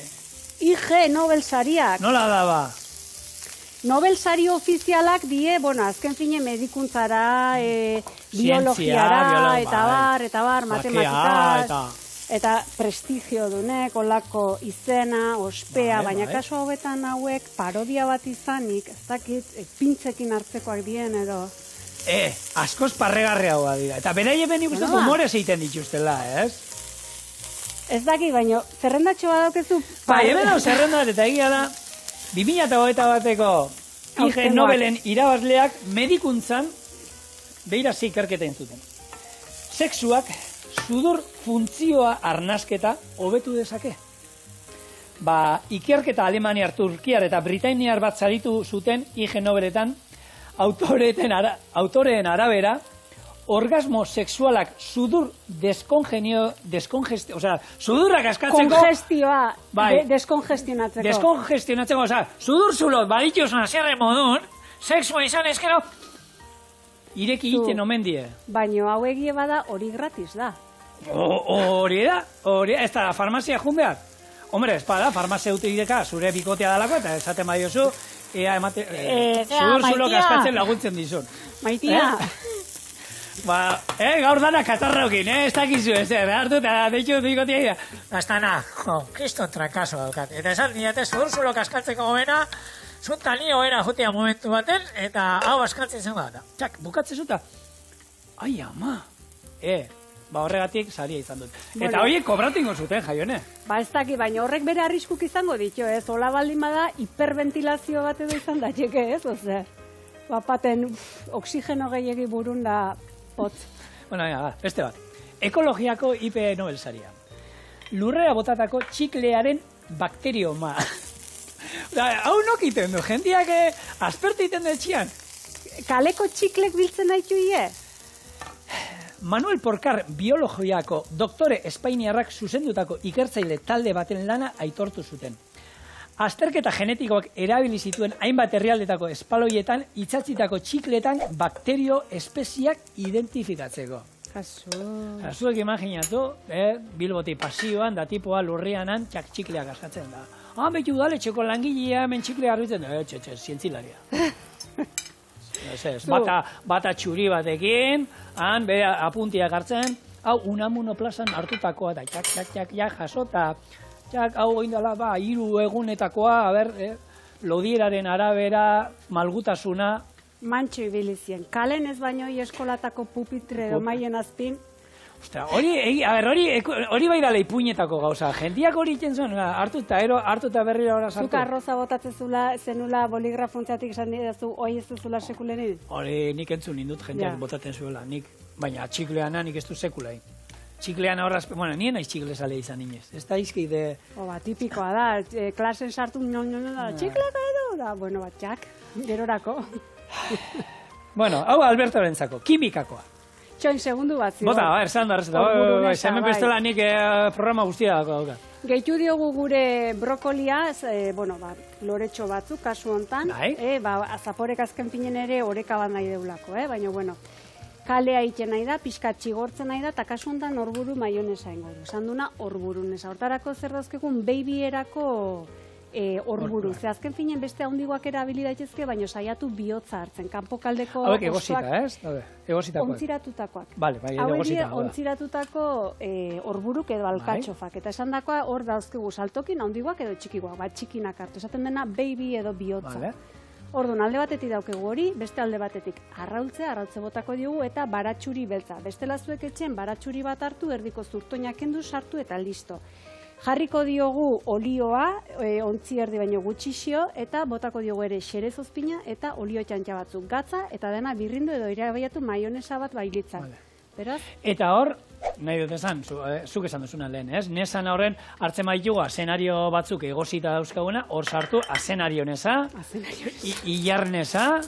IG Nobel sariak. Nola daba? Nobel sari ofizialak die, azken fine medikuntzara, biologiara, eta bar, matematikaz, eta prestigio dunek, olako izena, ospea, baina kasu hauetan hauek parodia bat izanik, ez dakit, pintzekin hartzekoak dien edo. Askoz parregarria hau dira, eta beraie beni guztatu humorez egiten dituztela, ez? Ez dakit, baina zerrendatxo badaukezu... Hemen hau zerrenda bat eta egia da, 2021 bateko IG Nobelen irabazleak medikuntzan behira ikerketa entzuten. Sexuak sudur funtzioa arnasketa hobetu dezake. Ikerketa Alemaniar, Turkiar eta Britainiar bat saritu zuten IG Nobeletan autoreen arabera orgasmo sexualak sudur sudurrak askatzeko... Kongestioa, deskongestionatzeko. Deskongestionatzeko, sudur zulot, badituzuna zerre modun, sexua izan ezkero, ireki iten omen die. Baina hau egie bada hori gratis da. Hori da, ez da farmazia jun behar. Hombre, ez bada, farmazeutikeka zure bikotea dalako, eta esaten badiozu, sudur zulok askatzen laguntzen dizun. Maitia... gaur dana katarrokin, ez dakizu ezer, hartu eta deitxu bikotia. Bastana, kriston trakaso daukat. Eta esan diate, zudur kaskaltzeko gobena, zunta nio era jutea momentu baten, eta hau askaltzen zen bat. Txak, bukatzen zuta. Ai, ama. Horregatik saria izan dut. Eta horiek kobratingo zuten, jaione. Ez daki, baina horrek bere arriskuk izango ditu, ez? Ola baldin bada, hiperventilazio bat edo izan daiteke, ez? Ozer, bapaten oksigeno gehiagi burun da... Beste bat. Ekologiako IP Nobel saria. Lurrera botatako txiklearen bakterioma. Hau nokiten du, jendiak aspertu iten detxian. Kaleko txiklek biltzen daitu ie? Manuel Porcar biologiako doktore espainiarrak zuzendutako ikertzaile talde baten lana aitortu zuten. Azterketa genetikoak erabili zituen hainbat herrialdetako espaloietan itsatzitako txikletan bakterio espeziak identifikatzeko. Zuek imaginatu, Bilboti pasioan, da tipoa lurrianan txikleak askatzen da. Betu udaletxeko langilea hemen txiklea arbitzen, zientzilaria. ez. Bata txuri batekin, han, bere apuntiak hartzen, hau Unamuno plazan hartutakoa da, txak, jasota, hau indala, 3 egunetakoa, lodieraren arabera, malgutasuna. Mantxo ibilizien. Kalen ez baino eskolatako pupitre edo maien azpin. Ostra, hori bai da leipuñetako gauza. Gentiak hori itzen zuen, hartu eta berriro hori sartu. Zuk arroza botatzen zenula boligrafontzatik esan didazu, hoi ez duzula sekulenin? Hori nik entzun nindut jenteak botatzen zuela, baina txikleana nik ez du sekulain. Txikleana horraz, bueno, nien naiz txiklezale izan inez. Ez da izkeide... Tipikoa da, klasen sartu, txikleko edo, da, bueno, txak, gerorako. Bueno, hau Albertorentzako, kimikakoa. Txoin, segundu bat, zior. Bota, esan da, hemen bestela nik programa guztia dauka. Gehitu diogu gure brokolia, loretxo batzuk, kasu hontan. Zaporek azken pinen ere oreka bat nahi deulako, baina, bueno, kalea iten nahi da, pixka txigortzen nahi da, eta kasu hontan orburu maionesa ingo du. Esan duna orburunesa. Hortarako zer dauzkekun babyerako orburu. Ze azken finen beste haundiguak erabili daitezke, baina saiatu bihotza hartzen. Kanpokaldeko hauek egosita, ez? Egositakoak. Ontziratutakoak. Bale, egosita. Hauek ontziratutako orburuk edo alkatxofak. Eta esan dakoa hor dauzkegu saltokin haundiguak edo txikiguak. Txikinak hartu. Esaten dena baby edo bihotza. Orduan, alde batetik daukegu hori, beste alde batetik arrautze botako diogu eta baratxuri beltza. Bestela zuek etxen baratxuri bat hartu, erdiko zurtoinak kendu, sartu eta listo. Jarriko diogu olioa, ontzi erdi baino gutxixio, eta botako diogu ere xerez ozpina eta olio txantxa batzuk gatza, eta dena birrindu edo irabaiatu maionesa bat bailitzak. Beraz? Eta hor, nahi dut esan, zuk esan duzuna lehen, ez? Nesan horren hartzen maitugu azenario batzuk egosita dauzkaguna, hor sartu azenarionesa, ilarnesa,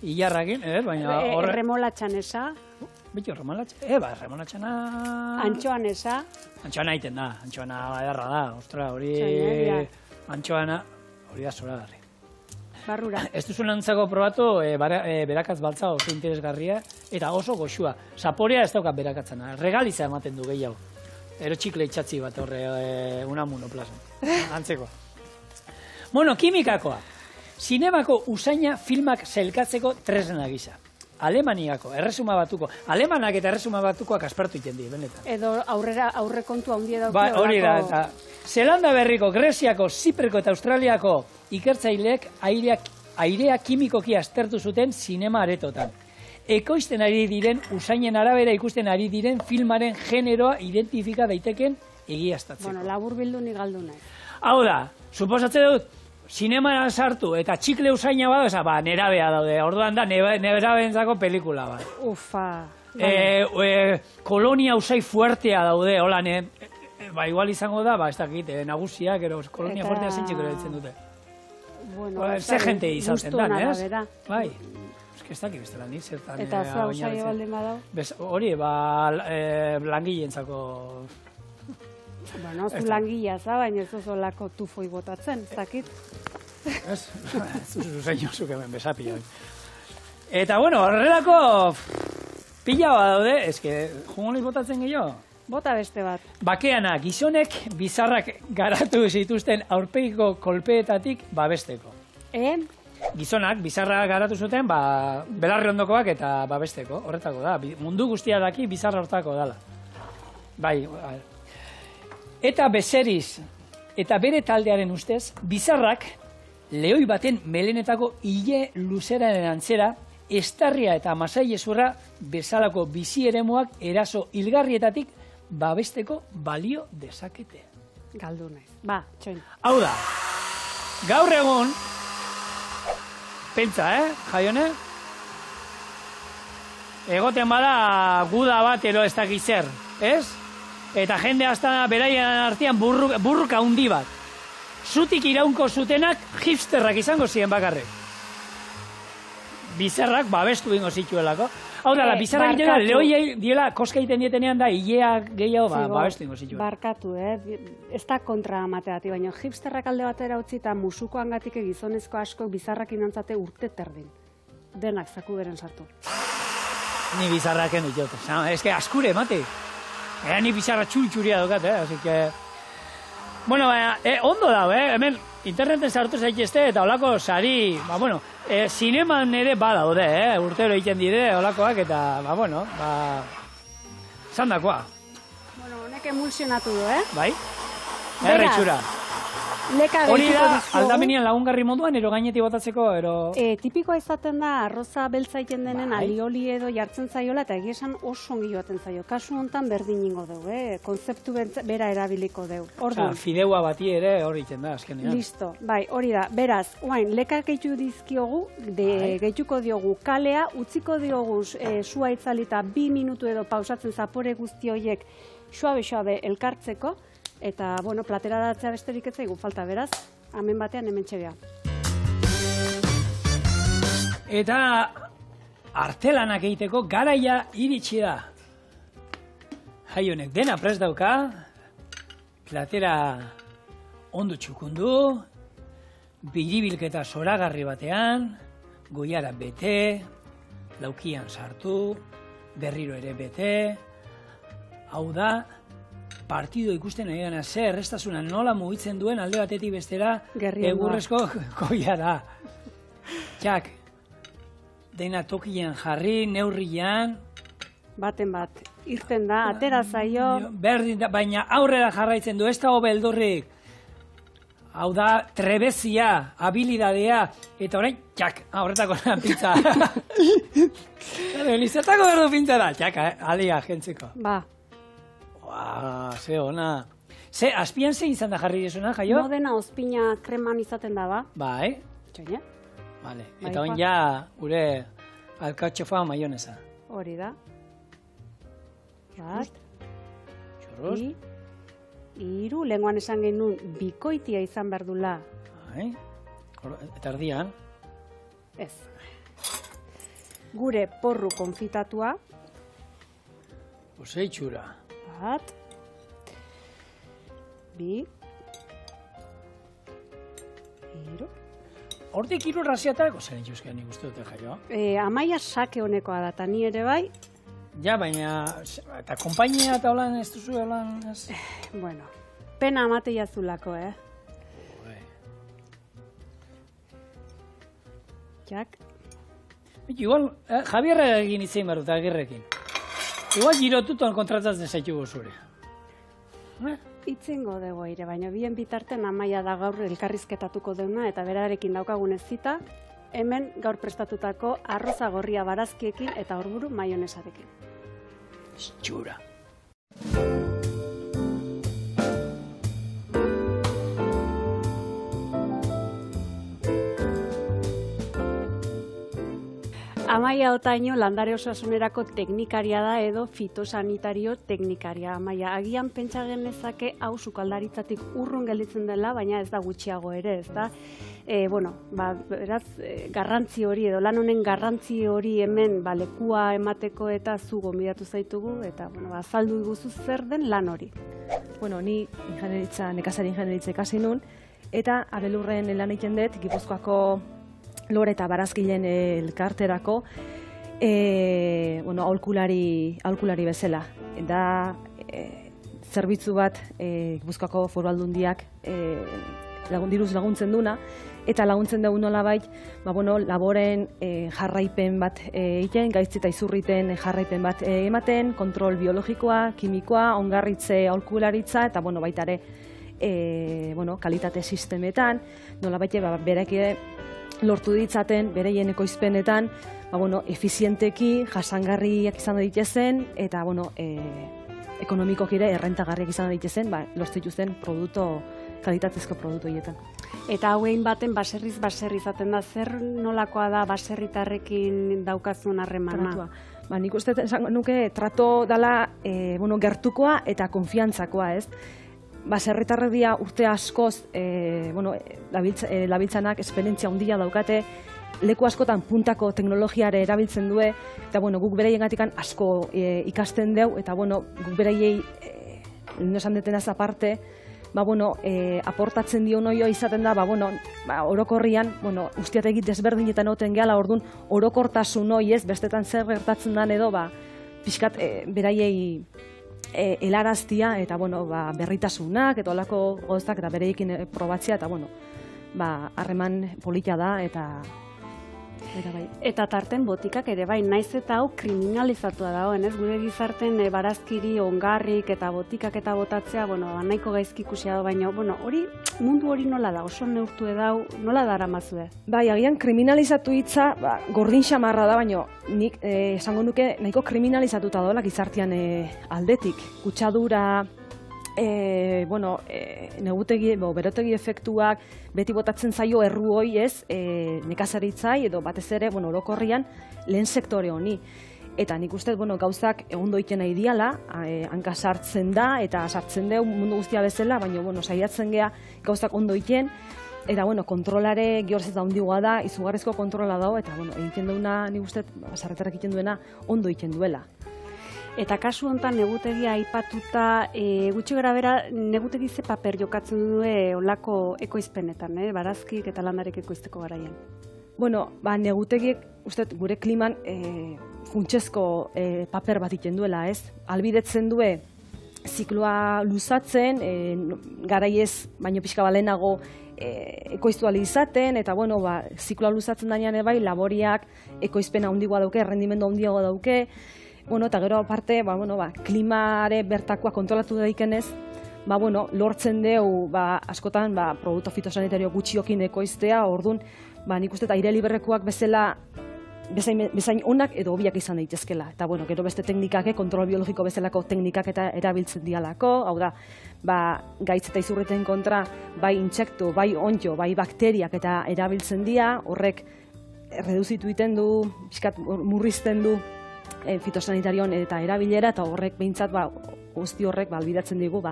ilarrakin, baina hor... Remolatxanesa. Bitu, remolatxana... Antxoanesa. Antxoana egiten da, antxoana edarra da, ostra, hori... Antxoana, hori da zoragarri. Barrura. Ez duzun antzako probatu, berakatz baltza oso interesgarria, eta oso goxua. Zaporea ez daukat berakatzana, regaliza ematen du gehiago. Ero txikle itxatzi bat horre Unamuno plazan, antzeko. Bueno, kimikakoa. Zinemako usaina filmak zelkatzeko tresna gisa. Alemaniako, erresuma batuko. Alemanak eta erresuma batukoak aspertu iten di, benetan. Edo aurrekontu handia dauke. Hori da, eta Zelanda Berriko, Greziako, Zipreko eta Australiako ikertzaileek airea kimikoki aztertu zuten zinema aretotan. Ekoizten ari diren, usainen arabera ikusten ari diren filmaren generoa identifika daiteken egiaztatzeko. Bueno, labur bildu ni galdu nahi. Hau da, suposatze dut, zinemara sartu eta txikle usaina bada, nerabea daude, orduan da nerabeentzako pelikula bat. Ufa. Kolonia usai fuertea daude, holan, igual izango da, ez dakit, nagusiak, kolonia fuertea zintxik erabiltzen dute. Ze jente izaten dan, ez? Bai, ez dakit bestela ni, zertan... Eta zua usai baldin badau? Hori, langileentzako... Bueno, zu langilea za, baina ez oso lako tufoi botatzen, ez dakit. Ez, zuzein zuk hemen besapio. Eta, bueno, horrelako pila bat daude, eske, jungoliz botatzen gehiago? Bota beste bat. Bakeana, gizonek bizarrak garatu zituzten aurpegiko kolpeetatik babesteko. Gizonak bizarrak garatu zuten, belarri ondokoak eta babesteko, horretako da. Mundu guztia daki bizarra hortako dala. Bai, eta bezeriz, eta bere taldearen ustez, bizarrak lehoi baten melenetako hile luzeraren antzera, estarria eta masailezurra bezalako bizi eremuak eraso hilgarrietatik babesteko balio dezakete. Galdu naiz. Txoin. Hau da, gaur egun, pentsa, Jaione? Egoten bada guda bat ero ez dakiz zer, ez? Eta jende hasta beraien artean burruka handi bat. Zutik iraunko zutenak hipsterrak izango ziren bakarrik. Bizarrak babestu bingo zituelako. Hau da, bizarrak egiten da, lehoiei diela koska egiten dietenean da, hileak gehiago babestu bingo zituelako. Barkatu, ez da kontra amateati, baina hipsterrak alde batera utzi eta musukoan gatik gizonezko asko bizarrak inantzate urte terdin. Denak zaku beren sartu. Ni bizarraken dut jote. Ez que askure, mate. Ni bizarra txuri-txuria dukat, así que... Bueno, ondo dago, hemen interneten sartu zaitezte eta olako sari, zineman ere badaude, urtero egiten dire olakoak eta, zandakoa. Honek emulsionatu du, Bai, erretxura. Leka hori gehituko da, dizkiogu. aldamenean lagungarri moduan, ero gainetik botatzeko, ero... Tipikoa izaten da, arroza beltza egiten denen alioli edo jartzen zaiola, eta egia esan oso ongi joaten zaio. Kasu honetan berdin ingo dugu, konzeptu bera erabiliko dugu. Fideua bati ere hori egiten da, azkenean. Listo, bai, hori da. Beraz, oain, leka gehitu dizkiogu, gehituko diogu kalea, utziko diogu sua itzalita 2 minutu edo pausatzen zapore guzti horiek suabe elkartzeko, eta, platera datzea besterik ez zaigu falta, beraz, hemen batean hemen txegea. Eta artelanak egiteko garaia iritsi da. Jai honek dena prest dauka, platera ondo txukundu, biribilketa zoragarri batean, goiara bete, laukian sartu, berriro ere bete, hau da, partido ikusten nahi gana zer errestasuna nola mugitzen duen alde batetik bestera egurrezko goiara. Txak, dena tokian jarri, neurrian. Baten bat, irten da, atera zaio. Berdin da, baina aurrera jarraitzen du, ez da beldurrik. Hau da, trebezia, habilidadea, eta orain, txak, horretako pintza. Elizatako berdu pintza da, txak, alia, jentzeko. Ba. Ze ona. Ze, azpian zein izan da jarri desuna, jaio? Modena ospina kreman izaten da, ba. Bai. Txoine. Vale. Eta oin ja, gure alkatxofa maionesa. Hori da. Bat. Churros. Hiru, lenguan esan genuen bikoitia izan behar dula. Bai. Eta erdian. Ez. Gure porru konfitatua. Osei txura. Bat. Bi. Hiru. Hortik hiru raziatarako zer itxuzkean ikustu dute, jaio? Amaia sake honekoa da, eta ni ere bai. Ja, baina, eta kompainia eta holan ez duzu holan ez? Bueno, pena amate jazulako, Jak. Igual, Javierra egin itzein behar dut, Agirrekin. Igual girotuton kontratatzen zaitugu zure. Itzengo dugu ere, baina bien bitarten Amaia da gaur elkarrizketatuko deuna eta berarekin daukagun ez zita, hemen gaur prestatutako arroza gorria barazkiekin eta horburu maionesarekin. Txura. Amaia Otaino landare osasunerako teknikaria da edo fitosanitario teknikaria. Amaia, agian pentsa genezake hau sukaldaritzatik urrun gelditzen dela, baina ez da gutxiago ere, ez da? Beraz, garrantzi hori edo lan honen garrantzi hori hemen lekua emateko eta zu gonbidatu zaitugu eta azaldu iguzu zer den lan hori. Ni nekazari ingenieritza ikasi nun eta abelurren lan egiten dut Gipuzkoako lore eta barazkilen elkarterako aholkulari bezala. Da zerbitzu bat Gipuzkoako Foru Aldundiak diruz laguntzen duna, eta laguntzen dugu nolabait, laboren jarraipen bat egiten, gaitz eta izurriten jarraipen bat ematen, kontrol biologikoa, kimikoa, ongarritze aholkularitza, eta baita ere kalitate sistemetan, nolabait berek lortu ditzaten, bereien ekoizpenetan, efizienteki, jasangarriak izan daitezen, eta ekonomikok ere errentagarriak izan daitezen, lortu dituzten kalitatezko produktu hietan. Eta hauein baten baserriz izaten da, zer nolakoa da baserritarrekin daukazun harremana? Nik uste nuke trato dela gertukoa eta konfiantzakoa, ez? Baserritarrek dira urte askoz labiltzanak esperientzia handia daukate, leku askotan puntako teknologiare erabiltzen due, eta guk bereiengatik asko ikasten deu, eta guk bereiei nosan detenaz aparte, aportatzen dio noio izaten da, orokorrian, ustiategi desberdinetan oten gehala, orduan orokortasun hoi ez, bestetan zer gertatzen den edo, pixkat beraiei helaraztia eta berritasunak eta olako goztak eta bereekin probatzea eta harreman polita da eta bai. Eta tarten botikak ere bai, naiz eta hau kriminalizatua dagoen, ez? Gure gizarten barazkiri, ongarrik eta botikak eta botatzea, nahiko gaizki ikusia da, baina, mundu hori nola da, oso neurtu edau, nola daramazue? Bai, agian kriminalizatu hitza, gordin xamarra da, baina nik esango nuke nahiko kriminalizatuta dola gizartean aldetik. Kutsadura, negutegi, berotegi efektuak, beti botatzen zaio erruoi ez, nekazaritzai edo batez ere, orokorrian lehen sektore honi. Eta nik uste, gauzak egundo iten nahi diala, hanka sartzen da eta sartzen deu mundu guztia bezala, baina, saiatzen gea gauzak ondo iten, eta, kontrolare gehorzez da hondigoa da, izugarrizko kontrola dago, eta, egiten duena, nik uste, sarretarrak egiten duena ondo iten duela. Eta kasu honetan negutegia aipatuta, gutxi gara bera, negutegi ze paper jokatzen due olako ekoizpenetan, barazkik eta landarek ekoizteko garaien? Negutegiek, uste, gure kliman funtsezko paper bat iten duela, ez? Albidetzen due zikloa luzatzen, garaiez baino pixka balenago ekoiztu ahal izaten, eta zikloa luzatzen danean bai, laboriak ekoizpena handigoa dauke, errendimendu handiagoa dauke, eta gero aparte, klimare bertakoa kontrolatu daikenez, lortzen deu askotan produktu fitosanitario gutxiokin ekoiztea, orduan, nik uste aire liberrekoak bezain onak edo hobiak izan daitezkela. Eta gero beste teknikak, kontrol biologiko bezalako teknikak eta erabiltzen dialako, hau da, gaitz eta izurreten kontra, bai intsektu, bai onddo, bai bakteriak eta erabiltzen dira, horrek reduzitu iten du, murrizten du, fitosanitarioan eta erabilera, eta horrek behintzat guzti horrek albidatzen digu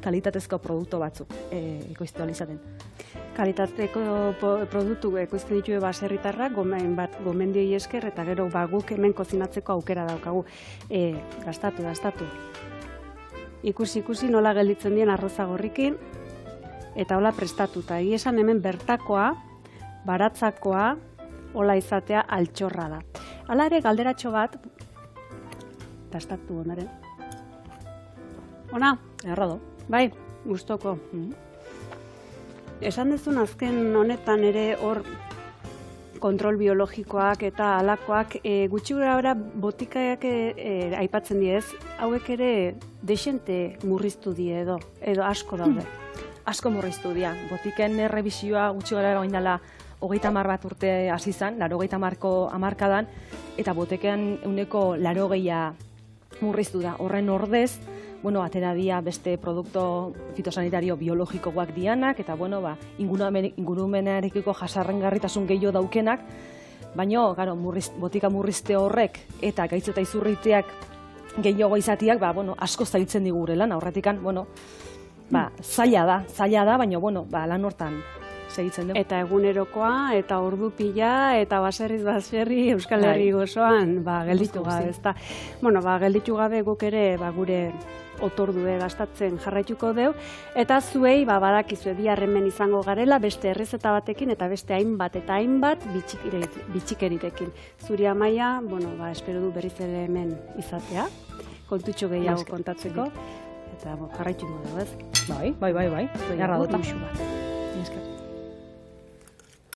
kalitatezko produktu batzuk ekoiztu ahal izaten. Kalitatezko produktu ekoizten ditue baserritarrak, gomendioi esker, eta gero guk hemen kozinatzeko aukera daukagu. Gastatu. Ikusi nola gelditzen dien arroza gorrikin, eta hola prestatuta. Esan hemen bertakoa, baratzakoa, hola izatea altxorra da. Hala ere, galderatxo bat, dastatu onaren. Ona? Errado. Bai, gustoko. Esan dezun azken honetan ere hor kontrol biologikoak eta halakoak gutxi gara botikak aipatzen diez, hauek ere desente murriztu die edo asko daude. Asko murriztu dira. Botiken errebisioa gutxi gara gain dela 30 bat urte hasi zen, 80ko hamarkadan, eta botekean ehuneko 80 murriztu da. Horren ordez, atera dira beste produktu fitosanitario biologikoak dianak, eta ingurumenarekiko jasarrengarritasun gehiago daukenak, baina botika murrizte horrek eta gaitz eta izurriteak gehiago izatiak, asko zailtzen digurela, horretikan, zaila da, baina lan hortan segitzen dugu. Eta egunerokoa, eta ordu pila, eta baserri Euskal Herri gozoan, gelditu gabe, ezta. Gelditu gabe guk ere, gure otordue gastatzen jarraituko deu, eta zuei, badakizue biharremen izango garela, beste errezeta batekin, eta beste hainbat bitxikeritekin. Zuri Amaia, espero du berriz ere hemen izatea, kontutxo gehiago kontatzeko, eta jarraituko dugu, ez? Bai. Garra dota. Esker.